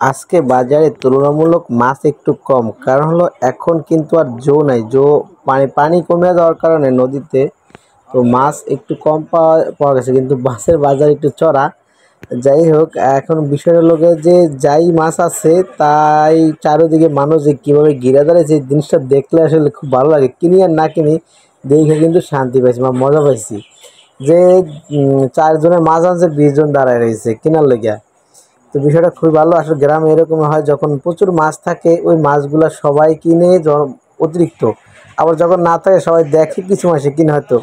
আজকে বাজারে তুলনামূলক মাছ একটু কম, কারণ হলো এখন কিন্তু আর জো নাই। পানি কমে যাওয়ার কারণে নদীতে তো মাছ একটু কম পাওয়া গেছে, কিন্তু মাছের বাজার একটু চড়া। যাই হোক, এখন বিষয়টা হলো গিয়ে যে যাই মাছ আছে তাই চারিদিকে মানুষ যে কীভাবে ঘিরে দাঁড়িয়েছে, এই জিনিসটা দেখলে আসলে খুব ভালো লাগে। কিনি আর না কিনি, দেখে কিন্তু শান্তি পাইছি বা মজা পাইছি যে 4 জনের মাছ আনছে, 20 জন দাঁড়ায় রয়েছে কেনার লেগিয়া। তো বিষয়টা খুবই ভালো। আসলে গ্রামে এরকম হয়, যখন প্রচুর মাছ থাকে ওই মাছগুলা সবাই কিনে অতিরিক্ত, আবার যখন না থাকে সবাই দেখে কিছু মাসে কিনে হয়তো।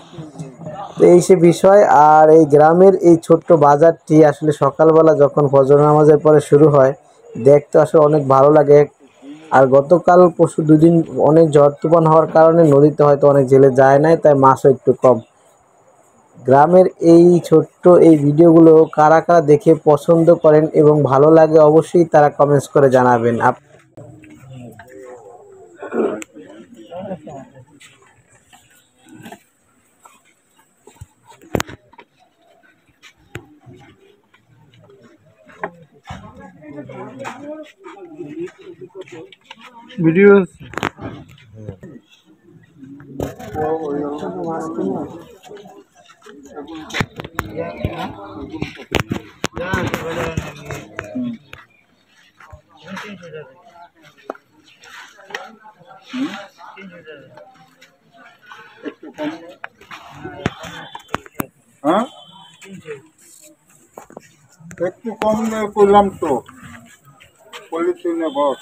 তো এই সে বিষয়। আর এই গ্রামের এই ছোট্ট বাজারটি আসলে সকালবেলা যখন ফজর নামাজের পরে শুরু হয়, দেখতে আসলে অনেক ভালো লাগে। আর গতকাল পরশু 2 দিন অনেক ঝড় তুফান হওয়ার কারণে নদীতে হয়তো অনেক জেলে যায় নাই, তাই মাছও একটু কম। গ্রামের এই ছোট্ট এই ভিডিওগুলো কারা কারা দেখে পছন্দ করেন এবং ভালো লাগে, অবশ্যই তারা কমেন্টস করে জানাবেন। ভিডিও হ্যাঁ একটু কম করলাম তো পলিথিনে বস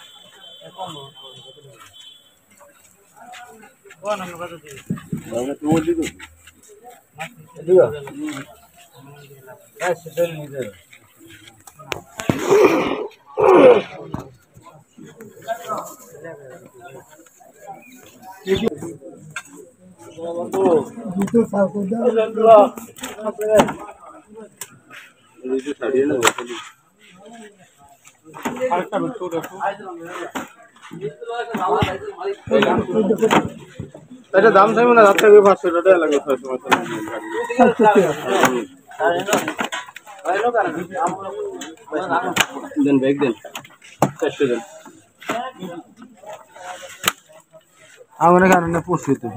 এটা দাম চাইবো না, 500 টাকা লাগে। দেন ব্যাগ দেন 400 দেন। আমার কারণে পড়ছি তো